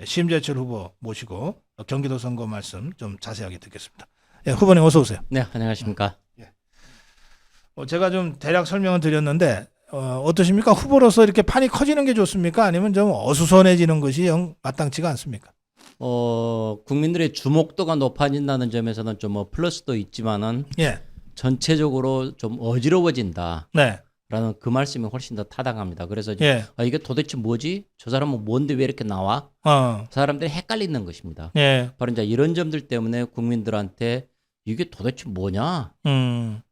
심재철 후보 모시고 경기도 선거 말씀 좀 자세하게 듣겠습니다. 예, 후보님 어서 오세요. 네, 안녕하십니까. 제가 좀 대략 설명을 드렸는데 어떠십니까? 후보로서 이렇게 판이 커지는 게 좋습니까? 아니면 좀 어수선해지는 것이 영 마땅치가 않습니까? 국민들의 주목도가 높아진다는 점에서는 좀 뭐 플러스도 있지만은 예, 전체적으로 좀 어지러워진다. 네, 라는 그 말씀이 훨씬 더 타당합니다. 그래서 예, 이게 도대체 뭐지? 저 사람은 뭔데 왜 이렇게 나와? 사람들이 헷갈리는 것입니다. 예, 바로 이제 이런 점들 때문에 국민들한테 이게 도대체 뭐냐?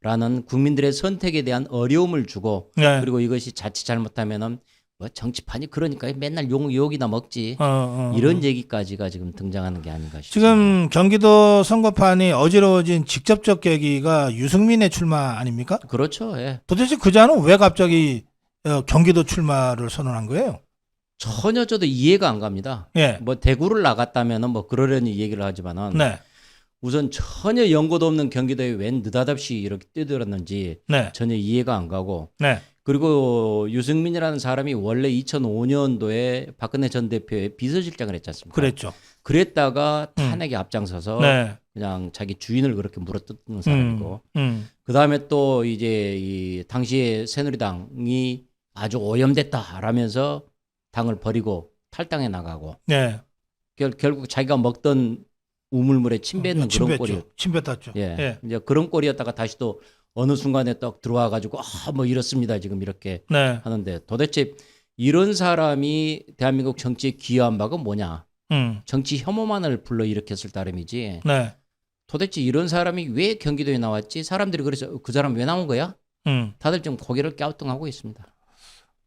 라는 국민들의 선택에 대한 어려움을 주고 예, 그리고 이것이 자칫 잘못하면은 뭐 정치판이 그러니까 맨날 욕이나 먹지. 어. 이런 얘기까지가 지금 등장하는 게 아닌가 싶습니다. 지금 경기도 선거판이 어지러워진 직접적 계기가 유승민의 출마 아닙니까? 그렇죠. 예. 도대체 그자는 왜 갑자기 경기도 출마를 선언한 거예요? 전혀 저도 이해가 안 갑니다. 예, 뭐 대구를 나갔다면은 뭐 그러려니 얘기를 하지만은 네, 우선 전혀 연고도 없는 경기도에 웬 느닷없이 이렇게 뛰어들었는지 네, 전혀 이해가 안 가고 네, 그리고 유승민이라는 사람이 원래 2005년도에 박근혜 전 대표의 비서실장을 했지 않습니까? 그랬죠. 그랬다가 탄핵에 앞장서서 네, 그냥 자기 주인을 그렇게 물어뜯는 사람이고 그 다음에 또 이제 이 당시에 새누리당이 아주 오염됐다라면서 당을 버리고 탈당해 나가고 네. 결국 자기가 먹던 우물물에 침 뱉는 그런 꼴이 침 뱉었죠. 예. 예. 이제 그런 꼴이었다가 다시 또 어느 순간에 딱 들어와 가지고 뭐 이렇습니다. 지금 이렇게 네. 하는데 도대체 이런 사람이 대한민국 정치에 기여한 바가 뭐냐? 정치 혐오만을 불러일으켰을 따름이지. 네. 도대체 이런 사람이 왜 경기도에 나왔지? 사람들이 그래서 그 사람 왜 나온 거야? 다들 좀 고개를 갸우뚱하고 있습니다.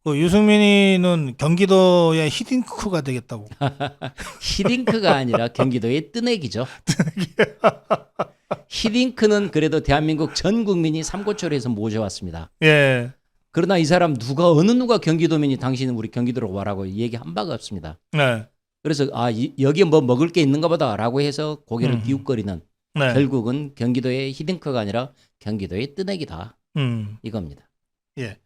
그 유승민이는 경기도의 히딩크가 되겠다고. 히딩크가 아니라 경기도의 뜨내기죠. 히딩크는 그래도 대한민국 전 국민이 삼고초려해서 모셔왔습니다. 예. 그러나 이 사람 어느 누가 경기도민이 당신은 우리 경기도로 와라고 얘기한 바가 없습니다. 네. 그래서 여기에 뭐 먹을 게 있는가 보다라고 해서 고개를 기웃거리는 네. 결국은 경기도의 히딩크가 아니라 경기도의 뜨내기다. 이겁니다. 예.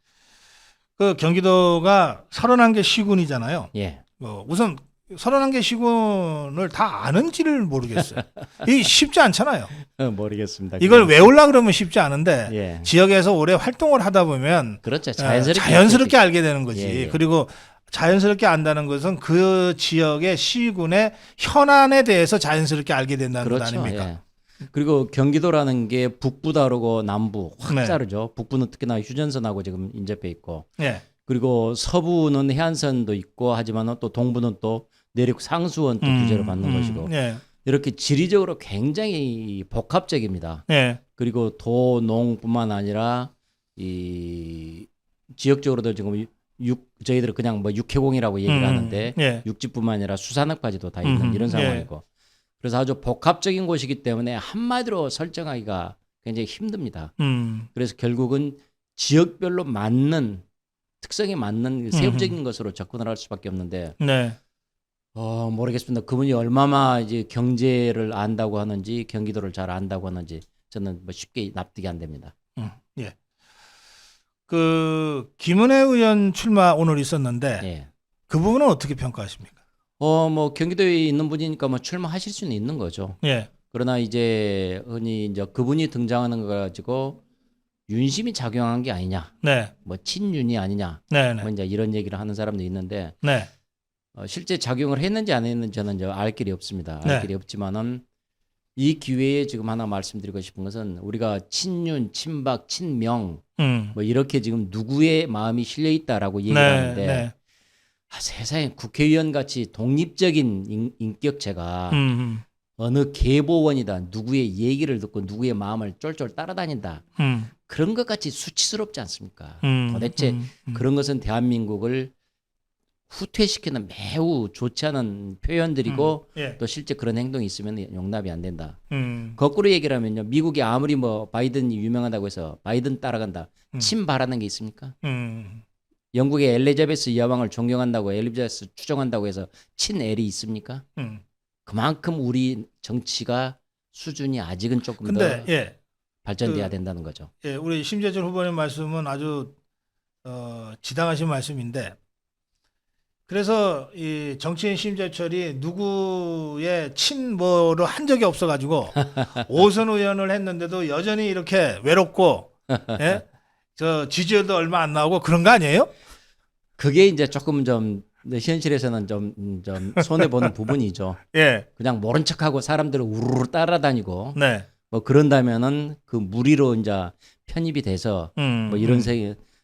그 경기도가 31개 시군이잖아요. 예. 우선 31개 시군을 다 아는지를 모르겠어요. 이게 쉽지 않잖아요. 모르겠습니다. 이걸 외우려고 그러면 쉽지 않은데 예. 지역에서 오래 활동을 하다 보면 그렇죠. 자연스럽게 알게 되는 거지. 예. 그리고 자연스럽게 안다는 것은 그 지역의 시군의 현안에 대해서 자연스럽게 알게 된다는 것 그렇죠. 아닙니까? 예. 그리고 경기도라는 게 북부 다르고 남부 확 네. 다르죠. 북부는 특히나 휴전선하고 지금 인접해 있고 예. 그리고 서부는 해안선도 있고 하지만 또 동부는 또 내륙 상수원 또 규제를 받는 것이고 예. 이렇게 지리적으로 굉장히 복합적입니다. 예. 그리고 도, 농뿐만 아니라 이 지역적으로도 지금 저희들은 그냥 뭐 육해공이라고 얘기를 하는데 예. 육지뿐만 아니라 수산업까지도 다 있는 이런 상황이고 그래서 아주 복합적인 곳이기 때문에 한마디로 설정하기가 굉장히 힘듭니다. 그래서 결국은 지역별로 맞는 특성에 맞는 세부적인 것으로 접근을 할 수밖에 없는데 네. 모르겠습니다. 그분이 얼마나 이제 경제를 안다고 하는지 경기도를 잘 안다고 하는지 저는 뭐 쉽게 납득이 안 됩니다. 예. 그 김은혜 의원 출마 오늘 있었는데 예. 그 부분은 어떻게 평가하십니까? 뭐 경기도에 있는 분이니까 뭐 출마하실 수는 있는 거죠. 예. 그러나 이제 흔히 이제 그분이 등장하는 거 가지고 윤심이 작용한 게 아니냐, 네. 뭐 친윤이 아니냐, 네. 뭐 네. 이제 이런 얘기를 하는 사람도 있는데 네. 실제 작용을 했는지 안 했는지 저는 이제 알 길이 없습니다. 네. 알 길이 없지만은 이 기회에 지금 하나 말씀드리고 싶은 것은 우리가 친윤, 친박, 친명 뭐 이렇게 지금 누구의 마음이 실려 있다라고 얘기를 하는데 네. 세상에 국회의원 같이 독립적인 인격체가 음. 어느 계보원이다 누구의 얘기를 듣고 누구의 마음을 쫄쫄 따라다닌다 그런 것 같이 수치스럽지 않습니까? 도대체 그런 것은 대한민국을 후퇴시키는 매우 좋지 않은 표현들이고 예. 또 실제 그런 행동이 있으면 용납이 안 된다. 음. 거꾸로 얘기를 하면요. 미국이 아무리 뭐 바이든이 유명하다고 해서 바이든 따라간다. 친 바라는 게 있습니까? 영국의 엘리자베스 여왕을 존경한다고 엘리자베스 추종한다고 해서 친 엘이 있습니까? 그만큼 우리 정치가 수준이 아직은 조금 근데 더 예. 발전돼야 된다는 거죠. 예, 우리 심재철 후보님 말씀은 아주 지당하신 말씀인데 그래서 이 정치인 심재철이 누구의 친뭐로 한 적이 없어가지고 오선 의원을 했는데도 여전히 이렇게 외롭고 예? 저 지지율도 얼마 안 나오고 그런 거 아니에요? 그게 이제 조금 좀 현실에서는 좀 손해 보는 부분이죠. 예, 그냥 모른 척하고 사람들을 우르르 따라다니고 네, 뭐 그런다면은 그 무리로 이제 편입이 돼서 뭐 이런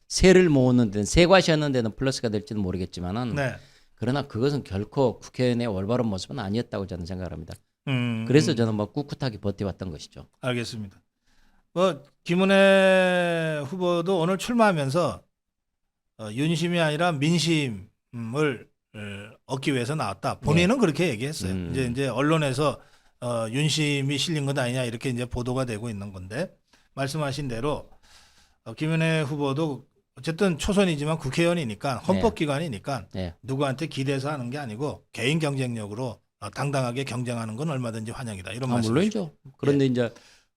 세를 모으는 데는 세과시하는 데는 플러스가 될지는 모르겠지만은 네, 그러나 그것은 결코 국회의원의 올바른 모습은 아니었다고 저는 생각을 합니다. 음, 그래서 저는 뭐 꿋꿋하게 버텨왔던 것이죠. 알겠습니다. 뭐 김은혜 후보도 오늘 출마하면서 윤심이 아니라 민심을 얻기 위해서 나왔다. 본인은 그렇게 얘기했어요. 이제 언론에서 윤심이 실린 것 아니냐 이렇게 이제 보도가 되고 있는 건데 말씀하신 대로 김은혜 후보도 어쨌든 초선이지만 국회의원이니까 헌법기관이니까 네. 누구한테 기대서 하는 게 아니고 개인 경쟁력으로 당당하게 경쟁하는 건 얼마든지 환영이다. 이런 말씀이시죠. 물론이죠. 그런데 이제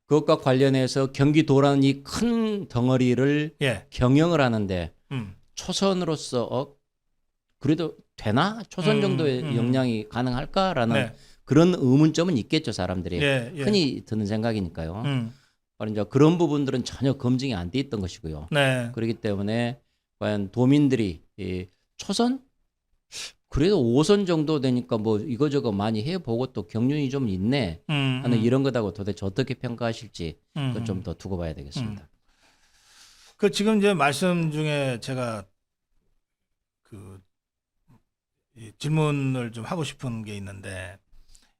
그것과 관련해서 경기도라는 이 큰 덩어리를 예. 경영을 하는데 음. 초선으로서 그래도 되나? 초선 정도의 역량이 가능할까라는 네. 그런 의문점은 있겠죠, 사람들이. 예, 예. 흔히 드는 생각이니까요. 바로 이제 그런 부분들은 전혀 검증이 안 돼 있던 것이고요. 네. 그렇기 때문에 과연 도민들이 이 초선 그래도 5선 정도 되니까 뭐 이거저거 많이 해보고 또 경륜이 좀 있네 하는 이런 거다고 도대체 어떻게 평가하실지 그건 좀 더 두고 봐야 되겠습니다. 그 지금 이제 말씀 중에 제가 이 질문을 좀 하고 싶은 게 있는데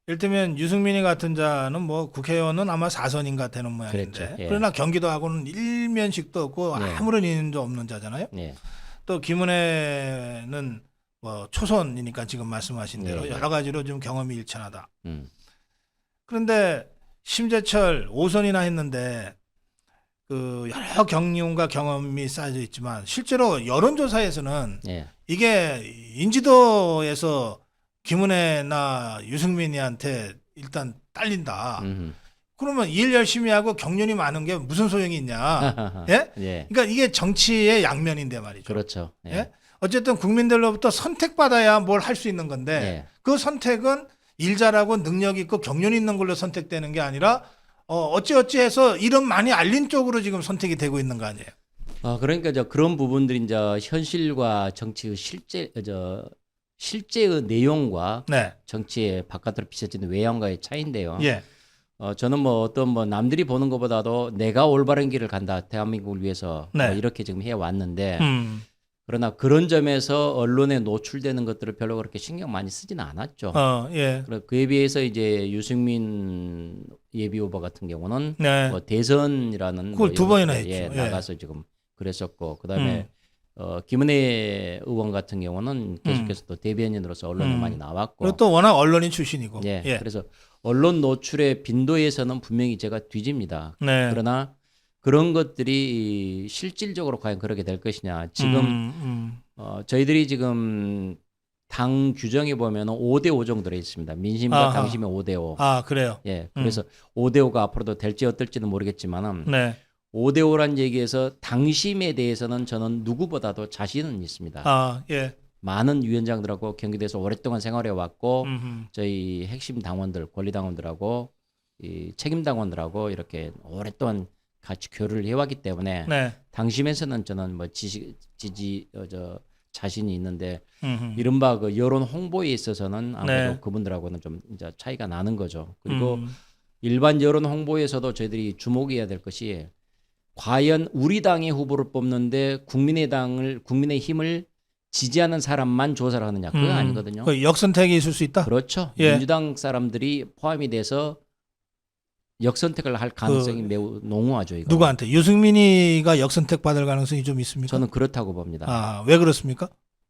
이를테면 유승민이 같은 자는 뭐 국회의원은 아마 4선인가 되는 모양인데 그랬죠. 예. 그러나 경기도하고는 일면식도 없고 네. 아무런 인연도 없는 자잖아요. 네. 또 김은혜는 뭐 초선이니까 지금 말씀하신 대로 네. 여러 가지로 좀 경험이 일천하다. 음. 그런데 심재철 5선이나 했는데 그 여러 경륜과 경험이 쌓여져 있지만 실제로 여론조사에서는 네. 이게 인지도에서 김은혜나 유승민이한테 일단 딸린다. 그러면 일 열심히 하고 경륜이 많은 게 무슨 소용이 있냐? 예? 예. 그러니까 이게 정치의 양면인데 말이죠. 그렇죠. 예. 예? 어쨌든 국민들로부터 선택받아야 뭘 할 수 있는 건데 예. 그 선택은 일 잘하고 능력 있고 경륜 있는 걸로 선택되는 게 아니라 어찌어찌해서 이름 많이 알린 쪽으로 지금 선택이 되고 있는 거 아니에요? 그러니까 그런 부분들이 이제 현실과 정치의 실제의 내용과 네. 정치의 바깥으로 비춰지는 외양과의 차이인데요. 예. 저는 뭐 어떤 뭐 남들이 보는 것보다도 내가 올바른 길을 간다 대한민국을 위해서 네. 이렇게 지금 해 왔는데 그러나 그런 점에서 언론에 노출되는 것들을 별로 그렇게 신경 많이 쓰지는 않았죠. 예. 그에 비해서 이제 유승민 예비 후보 같은 경우는 네. 뭐 대선이라는 그걸 뭐 두 번이나 이런 것들에, 했죠. 예. 나가서 지금 그랬었고 그다음에 김은혜 의원 같은 경우는 계속해서 또 대변인으로서 언론에 많이 나왔고 그리고 또 워낙 언론인 출신이고. 예, 예. 그래서 언론 노출의 빈도에서는 분명히 제가 뒤집니다. 네. 그러나 그런 것들이 실질적으로 과연 그렇게 될 것이냐. 지금 저희들이 지금 당 규정에 보면 5대5 정도 되어 있습니다. 민심과 아하. 당심의 5대5. 아, 그래요. 예, 그래서 5대5가 앞으로도 될지 어떨지는 모르겠지만은 네. 5대5란 얘기에서 당심에 대해서는 저는 누구보다도 자신은 있습니다. 아, 예. 많은 위원장들하고 경기도에서 오랫동안 생활해 왔고 음흠. 저희 핵심 당원들, 권리 당원들하고 이 책임 당원들하고 이렇게 오랫동안 같이 교류를 해왔기 때문에 네. 당심에서는 저는 뭐 자신이 있는데 음흠. 이른바 그 여론 홍보에 있어서는 아무래도 네. 그분들하고는 좀 이제 차이가 나는 거죠. 그리고 일반 여론 홍보에서도 저희들이 주목해야 될 것이 과연 우리 당의 후보를 뽑는데 국민의힘을 지지하는 사람만 조사를 하느냐 그건 아니거든요. 그 역선택이 있을 수 있다. 그렇죠. 예. 민주당 사람들이 포함이 돼서 역선택을 할 가능성이 매우 농후하죠. 이거. 누구한테? 유승민이가 역선택 받을 가능성이 좀 있습니까? 저는 그렇다고 봅니다. 아, 왜 그렇습니까?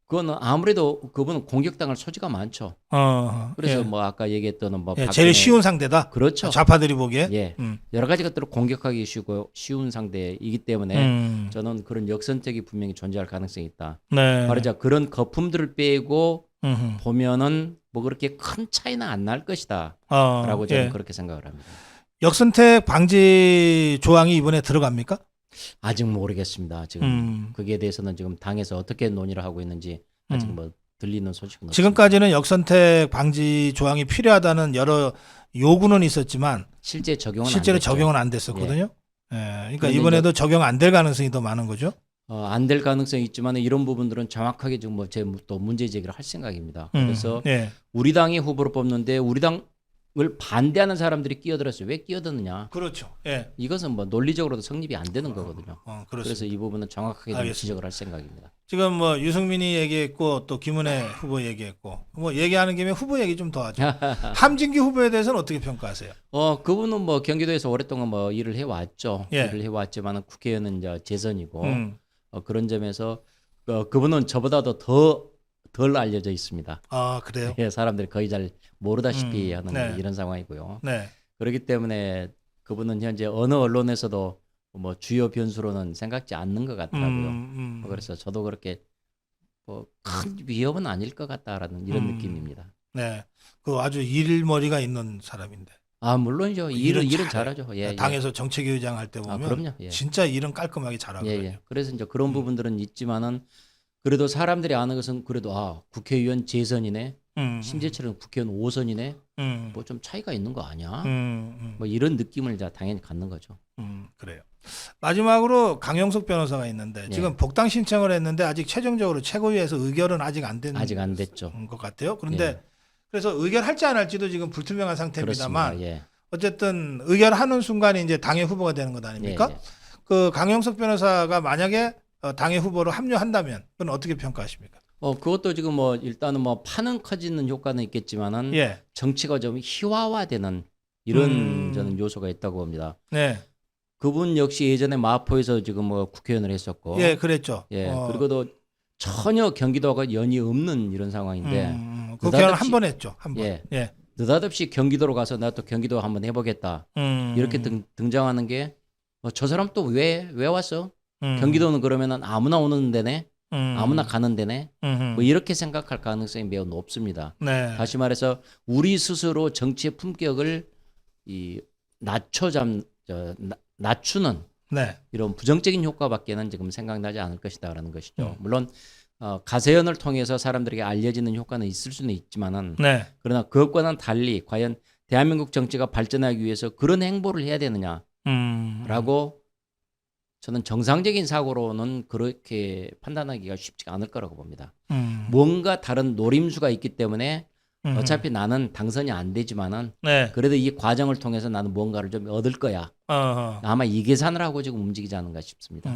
그거는 아무래도 그분은 공격당할 소지가 많죠. 그래서 예. 뭐 아까 얘기했던 뭐 예, 제일 쉬운 상대다. 그렇죠. 좌파들이 보기에. 예. 여러 가지 것들을 공격하기 쉬운 상대이기 때문에 저는 그런 역선택이 분명히 존재할 가능성이 있다. 네. 바로 그런 거품들을 빼고 음흠. 보면은 뭐 그렇게 큰 차이는 안 날 것이다. 라고 저는 예. 그렇게 생각을 합니다. 역선택 방지 조항이 이번에 들어갑니까? 아직 모르겠습니다. 지금 거기에 대해서는 지금 당에서 어떻게 논의를 하고 있는지 아직 뭐 들리는 소식은 없습니다. 지금까지는 역선택 방지 조항이 필요하다는 여러 요구는 있었지만 실제 적용은 실제로 안 됐죠. 적용은 안 됐었거든요. 예, 그러니까 그런데 이번에도 적용 안 될 가능성이 더 많은 거죠. 안 될 가능성이 있지만 이런 부분들은 정확하게 지금 뭐 제 또 문제 제기를 할 생각입니다. 그래서 예, 우리 당이 후보를 뽑는데 우리 당을 반대하는 사람들이 끼어들었어요. 왜 끼어드느냐? 그렇죠. 예, 이것은 뭐 논리적으로도 성립이 안 되는 거거든요. 그렇습니다. 그래서 이 부분은 정확하게 좀 알겠습니다. 지적을 할 생각입니다. 지금 뭐 유승민이 얘기했고 또 김은혜 후보 얘기했고 뭐 얘기하는 김에 후보 얘기 좀 더 하죠. 함진기 후보에 대해서는 어떻게 평가하세요? 그분은 뭐 경기도에서 오랫동안 뭐 일을 해왔죠. 예. 일을 해왔지만은 국회의원은 이제 재선이고 그런 점에서 그분은 저보다도 덜 알려져 있습니다. 아, 그래요? 예, 사람들이 거의 잘 모르다시피 하는 네. 이런 상황이고요. 네. 그렇기 때문에 그분은 현재 어느 언론에서도 뭐 주요 변수로는 생각지 않는 것 같더라고요. 그래서 저도 그렇게 뭐 큰 위협은 아닐 것 같다라는 이런 느낌입니다. 네. 그 아주 일머리가 있는 사람인데. 물론이죠. 일은 잘하죠. 예, 당에서 정책위의장 할 때 보면 그럼요. 예. 진짜 일은 깔끔하게 잘하거든요. 예. 그래서 이제 그런 부분들은 있지만은 그래도 사람들이 아는 것은 그래도 국회의원 재선이네. 심재철은 국회의원 5선이네. 뭐 좀 차이가 있는 거 아니야? 뭐 이런 느낌을 이제 당연히 갖는 거죠. 그래요. 마지막으로 강영석 변호사가 있는데 네. 지금 복당 신청을 했는데 아직 최종적으로 최고위에서 의결은 아직 안 된 됐죠. 것 같아요. 그런데 예. 그래서 의결할지 안 할지도 지금 불투명한 상태입니다만 그렇습니다. 예. 어쨌든 의결하는 순간에 이제 당의 후보가 되는 것 아닙니까? 예. 그 강영석 변호사가 만약에 당의 후보로 합류한다면 그건 어떻게 평가하십니까? 그것도 지금 뭐 일단은 뭐 파는 커지는 효과는 있겠지만은 예. 정치가 좀 희화화되는 이런 저는 요소가 있다고 봅니다. 네. 그분 역시 예전에 마포에서 지금 뭐 국회의원을 했었고, 예, 그랬죠. 그리고도 전혀 경기도가 연이 없는 이런 상황인데, 국회의원 한 번 했죠. 한 번. 예. 예. 느닷없이 경기도로 가서 나 또 경기도 한번 해보겠다 이렇게 등장하는 게 저 사람 또 왜 왔어? 경기도는 그러면은 아무나 오는 데네, 아무나 가는 데네, 뭐 이렇게 생각할 가능성이 매우 높습니다. 네. 다시 말해서 우리 스스로 정치의 품격을 낮추는 네. 이런 부정적인 효과밖에는 지금 생각나지 않을 것이다라는 것이죠. 물론 가세연을 통해서 사람들에게 알려지는 효과는 있을 수는 있지만은 네. 그러나 그것과는 달리 과연 대한민국 정치가 발전하기 위해서 그런 행보를 해야 되느냐라고 저는 정상적인 사고로는 그렇게 판단하기가 쉽지가 않을 거라고 봅니다. 뭔가 다른 노림수가 있기 때문에 어차피 나는 당선이 안 되지만은 네. 그래도 이 과정을 통해서 나는 뭔가를 좀 얻을 거야. 아마 이 계산을 하고 지금 움직이지 않은가 싶습니다.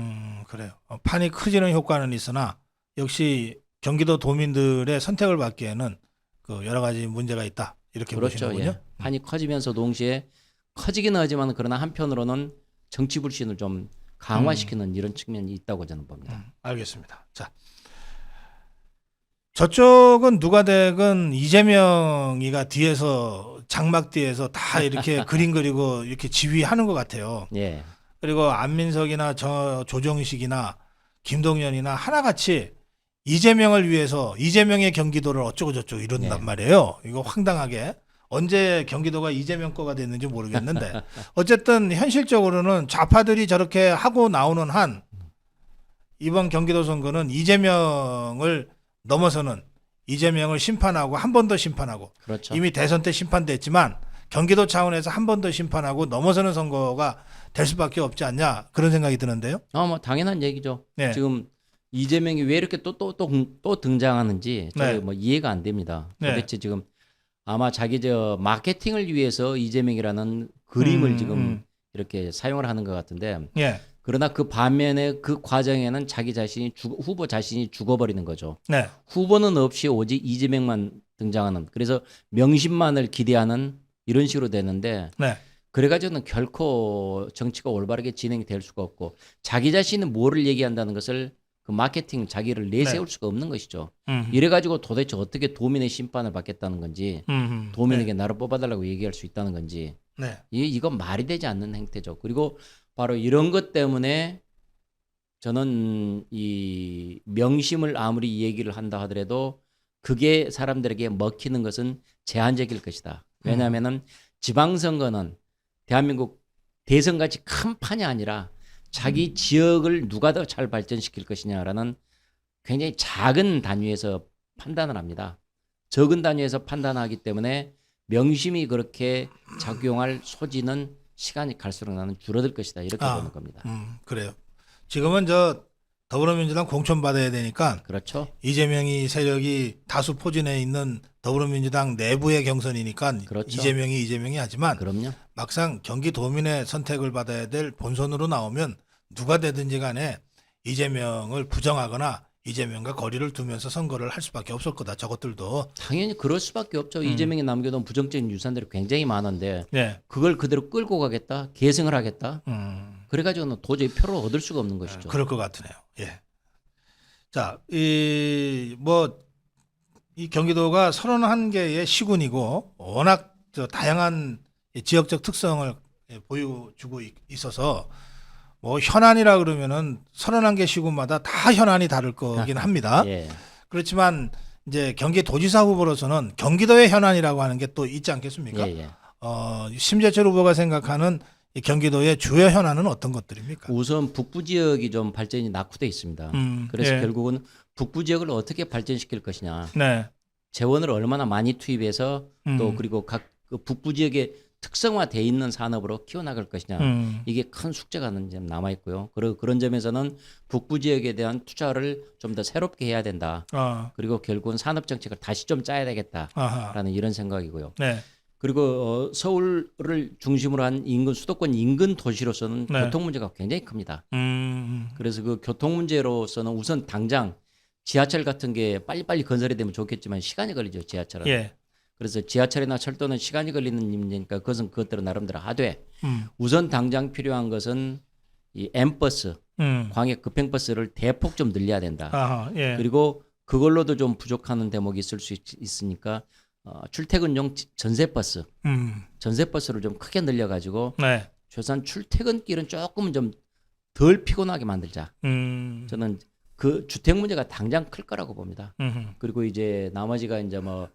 그래요. 판이 커지는 효과는 있으나 역시 경기도 도민들의 선택을 받기에는 그 여러 가지 문제가 있다. 이렇게 그렇죠. 보시는군요. 예. 판이 커지면서 동시에 커지기는 하지만 그러나 한편으로는 정치 불신을 좀 강화시키는 이런 측면이 있다고 저는 봅니다. 알겠습니다. 자, 저쪽은 누가 되건 이재명이가 뒤에서 장막 뒤에서 다 이렇게 그림 그리고 이렇게 지휘하는 것 같아요. 예. 그리고 안민석이나 조정식이나 김동연이나 하나같이 이재명을 위해서 이재명의 경기도를 어쩌고 저쩌고 이런단 말이에요. 이거 황당하게. 언제 경기도가 이재명 거가 됐는지 모르겠는데 어쨌든 현실적으로는 좌파들이 저렇게 하고 나오는 한 이번 경기도 선거는 이재명을 넘어서는 이재명을 심판하고 한 번 더 심판하고 그렇죠. 이미 대선 때 심판됐지만 경기도 차원에서 한 번 더 심판하고 넘어서는 선거가 될 수밖에 없지 않냐 그런 생각이 드는데요. 뭐 당연한 얘기죠. 네. 지금 이재명이 왜 이렇게 또 등장하는지 네. 뭐 이해가 안 됩니다. 네. 도대체 지금 아마 자기 마케팅을 위해서 이재명이라는 그림을 지금 이렇게 사용을 하는 것 같은데 예. 그러나 그 반면에 그 과정에는 자기 자신이 후보 자신이 죽어버리는 거죠. 네. 후보는 없이 오직 이재명만 등장하는 그래서 명심만을 기대하는 이런 식으로 되는데 네. 그래가지고는 결코 정치가 올바르게 진행이 될 수가 없고 자기 자신은 뭐를 얘기한다는 것을 그 마케팅 자기를 내세울 수가 없는 것이죠. 이래가지고 도대체 어떻게 도민의 심판을 받겠다는 건지 도민에게 나를 뽑아달라고 얘기할 수 있다는 건지 네. 이건 말이 되지 않는 행태죠. 그리고 바로 이런 것 때문에 저는 이 명심을 아무리 얘기를 한다 하더라도 그게 사람들에게 먹히는 것은 제한적일 것이다. 왜냐하면은 지방선거는 대한민국 대선같이 큰 판이 아니라 자기 지역을 누가 더 잘 발전시킬 것이냐라는 굉장히 작은 단위에서 판단을 합니다. 적은 단위에서 판단하기 때문에 명심이 그렇게 작용할 소지는 시간이 갈수록 나는 줄어들 것이다. 이렇게 보는 겁니다. 그래요. 지금은 저 더불어민주당 공천 받아야 되니까 그렇죠. 이재명이 세력이 다수 포진해 있는 더불어민주당 내부의 경선이니까 그렇죠. 이재명이 하지만 그럼요. 막상 경기도민의 선택을 받아야 될 본선으로 나오면 누가 되든지 간에 이재명을 부정하거나 이재명과 거리를 두면서 선거를 할 수밖에 없을 거다. 저것들도. 당연히 그럴 수밖에 없죠. 이재명이 남겨놓은 부정적인 유산들이 굉장히 많은데 네. 그걸 그대로 끌고 가겠다, 계승을 하겠다. 그래가지고는 도저히 표를 얻을 수가 없는 것이죠. 그럴 것 같으네요. 예. 자, 이 경기도가 31개의 시군이고 워낙 다양한 지역적 특성을 보여주고 있어서 뭐 현안이라 그러면은 31개 시군마다 다 현안이 다를 거긴 합니다. 예. 그렇지만 이제 경기도지사 후보로서는 경기도의 현안이라고 하는 게 또 있지 않겠습니까? 예, 예. 심재철 후보가 생각하는 이 경기도의 주요 현안은 어떤 것들입니까? 우선 북부 지역이 좀 발전이 낙후돼 있습니다. 그래서 예. 결국은 북부 지역을 어떻게 발전시킬 것이냐, 네. 재원을 얼마나 많이 투입해서 또 그리고 각 그 북부 지역의 특성화돼 있는 산업으로 키워나갈 것이냐, 이게 큰 숙제가 남아 있고요. 그런 점에서는 북부 지역에 대한 투자를 좀 더 새롭게 해야 된다. 그리고 결국은 산업 정책을 다시 좀 짜야 되겠다라는 아하. 이런 생각이고요. 네. 그리고 서울을 중심으로 한 수도권 인근 도시로서는 네. 교통 문제가 굉장히 큽니다. 음. 그래서 그 교통 문제로서는 우선 당장 지하철 같은 게 빨리빨리 건설이 되면 좋겠지만 시간이 걸리죠, 지하철은. 예. 그래서 지하철이나 철도는 시간이 걸리는 문제니까 그것은 그것대로 나름대로 하되 우선 당장 필요한 것은 이 M버스, 광역 급행버스를 대폭 좀 늘려야 된다. 아하. 예. 그리고 그걸로도 좀 부족한 대목이 있을 수 있으니까 출퇴근용 전세버스를 좀 크게 늘려가지고 네. 최소한 출퇴근길은 조금은 좀 덜 피곤하게 만들자. 저는 그 주택 문제가 당장 클 거라고 봅니다. 그리고 이제 나머지가 이제 뭐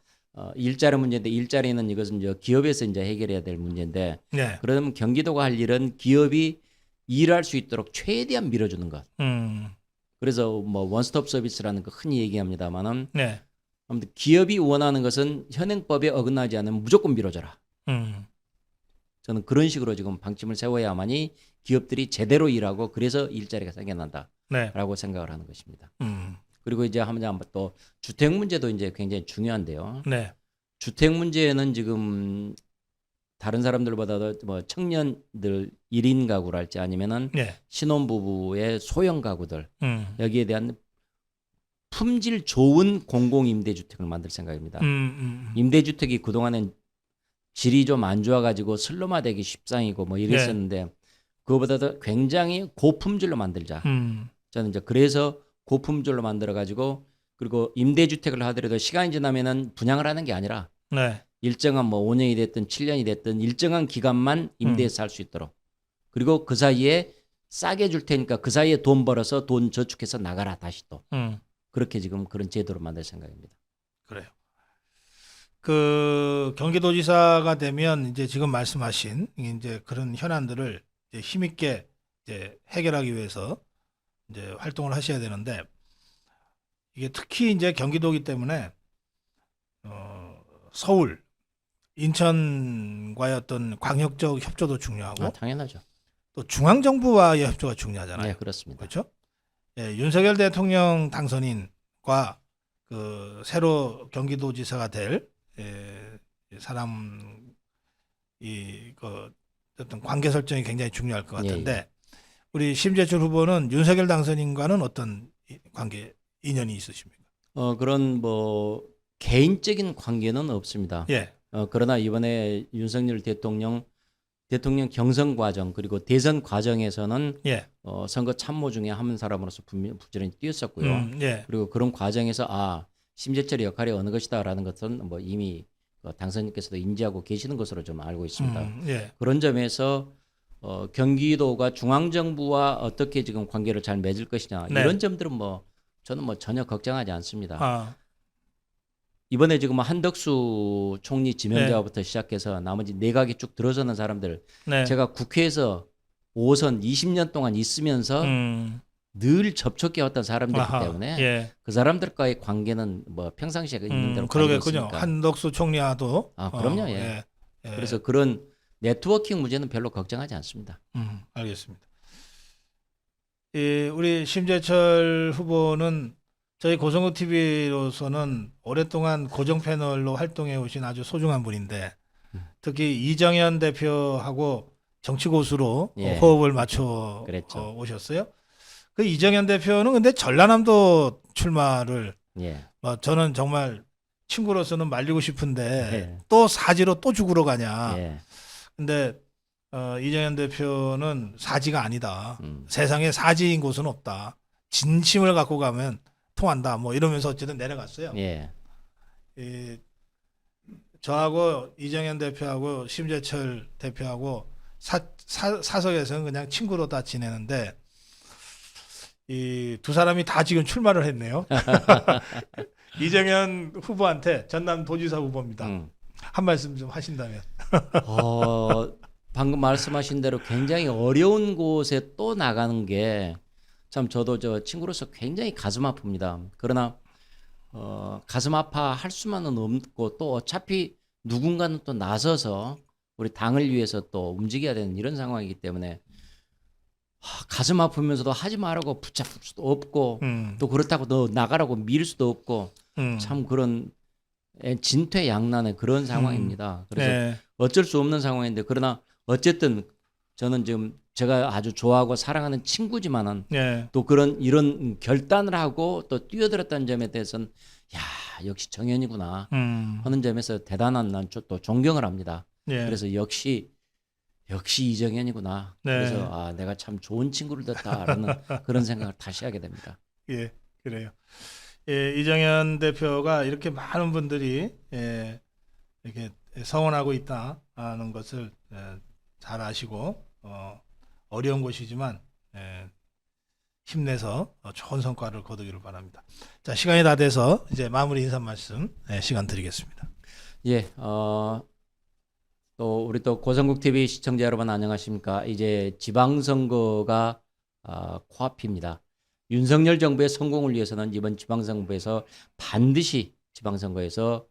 일자리 문제인데 일자리는 이것은 이제 기업에서 이제 해결해야 될 문제인데 네. 그러면 경기도가 할 일은 기업이 일할 수 있도록 최대한 밀어주는 것. 그래서 뭐 원스톱 서비스라는 거 흔히 얘기합니다만은 네. 아무튼 기업이 원하는 것은 현행법에 어긋나지 않으면 무조건 밀어줘라. 저는 그런 식으로 지금 방침을 세워야만이 기업들이 제대로 일하고 그래서 일자리가 생겨난다라고 네. 생각을 하는 것입니다. 그리고 이제 한번 또 주택 문제도 이제 굉장히 중요한데요. 네. 주택 문제는 지금 다른 사람들보다도 뭐 청년들 1인 가구랄지 아니면은 네. 신혼부부의 소형 가구들 여기에 대한 품질 좋은 공공임대주택을 만들 생각입니다. 임대주택이 그동안엔 질이 좀 안 좋아가지고 슬럼화되기 십상이고 뭐 이랬었는데 그거보다도 굉장히 고품질로 만들자. 저는 이제 그래서 고품질로 만들어가지고 그리고 임대주택을 하더라도 시간이 지나면은 분양을 하는 게 아니라 네. 일정한 뭐 5년이 됐든 7년이 됐든 일정한 기간만 임대해서 살 수 있도록 그리고 그 사이에 싸게 줄 테니까 그 사이에 돈 벌어서 돈 저축해서 나가라 다시 또 그렇게 지금 그런 제도를 만들 생각입니다. 그래요. 그 경기도지사가 되면 이제 지금 말씀하신 이제 그런 현안들을 이제 힘있게 이제 해결하기 위해서 이제 활동을 하셔야 되는데 이게 특히 이제 경기도이기 때문에 서울, 인천과의 어떤 광역적 협조도 중요하고 당연하죠. 또 중앙 정부와의 협조가 중요하잖아요. 네, 그렇습니다. 그렇죠? 예, 윤석열 대통령 당선인과 그 새로 경기도지사가 될 사람 그 어떤 관계 설정이 굉장히 중요할 것 같은데 우리 심재철 후보는 윤석열 당선인과는 어떤 관계 인연이 있으십니까? 그런 뭐 개인적인 관계는 없습니다. 예. 그러나 이번에 윤석열 대통령 경선 과정 그리고 대선 과정에서는 예. 선거 참모 중에 한 사람으로서 부지런히 뛰었었고요. 예. 그리고 그런 과정에서 심재철의 역할이 어느 것이다라는 것은 뭐 이미 당선인께서도 인지하고 계시는 것으로 좀 알고 있습니다. 예. 그런 점에서 경기도가 중앙정부와 어떻게 지금 관계를 잘 맺을 것이냐 네. 이런 점들은 뭐 저는 뭐 전혀 걱정하지 않습니다. 아. 이번에 지금 한덕수 총리 지명자부터 시작해서 나머지 내각이 쭉 들어서는 사람들 네. 제가 국회에서 5선 20년 동안 있으면서 늘 접촉해왔던 사람들이기 아하, 때문에 예. 그 사람들과의 관계는 뭐 평상시에 있는 대로 가지고 그러겠군요. 있으니까. 한덕수 총리와도. 아, 그럼요. 예. 예. 예. 그래서 그런 네트워킹 문제는 별로 걱정하지 않습니다. 알겠습니다. 우리 심재철 후보는 저희 고성국 TV로서는 오랫동안 고정 패널로 활동해 오신 아주 소중한 분인데 특히 이정현 대표하고 정치 고수로 예. 호흡을 맞춰 그랬죠. 오셨어요. 그 이정현 대표는 근데 전라남도 출마를 예. 저는 정말 친구로서는 말리고 싶은데 예. 또 사지로 또 죽으러 가냐. 예. 근데 이정현 대표는 사지가 아니다. 음. 세상에 사지인 곳은 없다. 진심을 갖고 가면 통한다. 뭐 이러면서 어쨌든 내려갔어요. 예. 저하고 이정현 대표하고 심재철 대표하고 사석에서는 그냥 친구로 다 지내는데 이 두 사람이 다 지금 출마를 했네요. 이정현 후보한테 전남도지사 후보입니다. 한 말씀 좀 하신다면. 방금 말씀하신 대로 굉장히 어려운 곳에 또 나가는 게 참 저도 저 친구로서 굉장히 가슴 아픕니다. 그러나 가슴 아파할 수만은 없고 또 어차피 누군가는 또 나서서 우리 당을 위해서 또 움직여야 되는 이런 상황이기 때문에 가슴 아프면서도 하지 말라고 붙잡을 수도 없고 또 그렇다고 너 나가라고 밀 수도 없고 참 그런 진퇴양난의 그런 상황입니다. 그래서 네. 어쩔 수 없는 상황인데 그러나 어쨌든 저는 지금 제가 아주 좋아하고 사랑하는 친구지만은 네. 또 그런 이런 결단을 하고 또 뛰어들었다는 점에 대해서는 야 역시 정현이구나 하는 점에서 대단한 난 또 존경을 합니다. 네. 그래서 역시 이정현이구나. 네. 그래서 내가 참 좋은 친구를 뒀다라는 그런 생각을 다시 하게 됩니다. 예, 그래요. 예, 이정현 대표가 이렇게 많은 분들이 이렇게 성원하고 있다는 것을 잘 아시고 어려운 곳이지만 힘내서 좋은 성과를 거두기를 바랍니다. 자, 시간이 다 돼서 이제 마무리 인사 말씀 시간 드리겠습니다. 예, 또 우리 또 고성국 TV 시청자 여러분 안녕하십니까? 이제 지방선거가 코앞입니다. 윤석열 정부의 성공을 위해서는 이번 지방선거에서 반드시 지방선거에서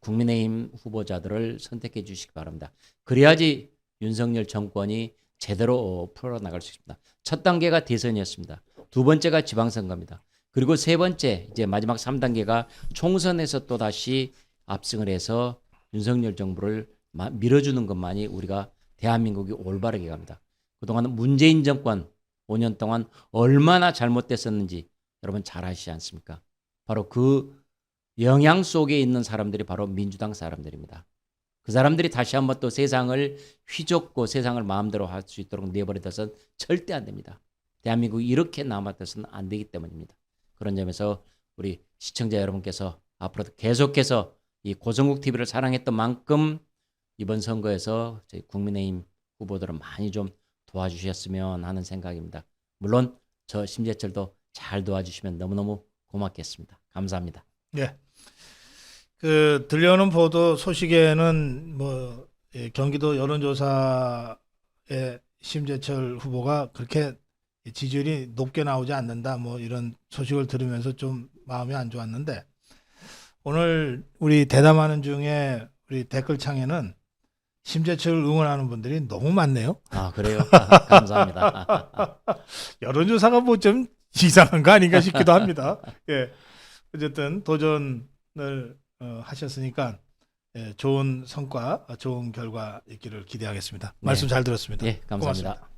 국민의힘 후보자들을 선택해 주시기 바랍니다. 그래야지 윤석열 정권이 제대로 풀어나갈 수 있습니다. 첫 단계가 대선이었습니다. 두 번째가 지방선거입니다. 그리고 세 번째 이제 마지막 3단계가 총선에서 또 다시 압승을 해서 윤석열 정부를 밀어주는 것만이 우리가 대한민국이 올바르게 갑니다. 그동안 문재인 정권 5년 동안 얼마나 잘못됐었는지 여러분 잘 아시지 않습니까? 바로 그 영향 속에 있는 사람들이 바로 민주당 사람들입니다. 그 사람들이 다시 한번 또 세상을 휘젓고 세상을 마음대로 할 수 있도록 내버려둬서는 절대 안 됩니다. 대한민국이 이렇게 남아둬서는 안 되기 때문입니다. 그런 점에서 우리 시청자 여러분께서 앞으로도 계속해서 이 고성국 TV를 사랑했던 만큼 이번 선거에서 저희 국민의힘 후보들을 많이 좀 도와주셨으면 하는 생각입니다. 물론 저 심재철도 잘 도와주시면 너무너무 고맙겠습니다. 감사합니다. 예. 그 들려오는 보도 소식에는 뭐 경기도 여론조사에 심재철 후보가 그렇게 지지율이 높게 나오지 않는다 뭐 이런 소식을 들으면서 좀 마음이 안 좋았는데 오늘 우리 대담하는 중에 우리 댓글창에는 심재철을 응원하는 분들이 너무 많네요. 아 그래요? 감사합니다. 여론조사가 뭐 좀 이상한 거 아닌가 싶기도 합니다. 예, 어쨌든 도전을 하셨으니까 좋은 성과, 좋은 결과 있기를 기대하겠습니다. 말씀 잘 들었습니다. 예, 감사합니다. 고맙습니다.